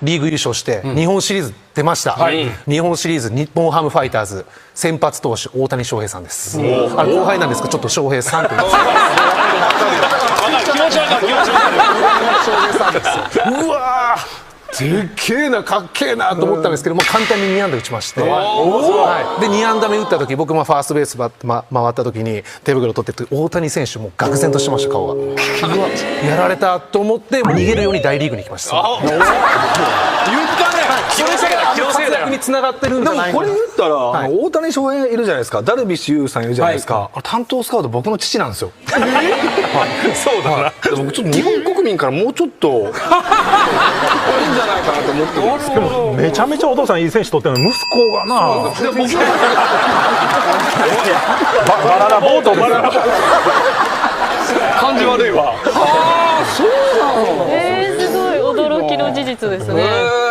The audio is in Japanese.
リーグ優勝して日本シリーズ出ました、日本シリーズ日本ハムファイターズ先発投手大谷翔平さんです。後輩なんですけどちょっと翔平さんと言います。気持ちわかる気持ちわかる。翔平さんですよ。うわーでっけえなかっけえなと思ったんですけども簡単に2安打打ちまして、はい、で2安打目打った時僕もファーストベース回った時に手袋取って大谷選手も愕然としてました顔がやられたと思って逃げるように大リーグに来ました。言ったね。それが活躍につながってるんじゃないかな。でもこれ言ったら、大谷翔平いるじゃないですか、ダルビッシュ有さんいるじゃないですか、担当スカウト僕の父なんですよ。そうだな。僕ちょっと日本国民からもうちょっといいんじゃないかなと思ってるんですけど。めちゃめちゃお父さんいい選手取ってるの息子がなバナナボート感じ悪いわ。すごい驚きの事実ですね。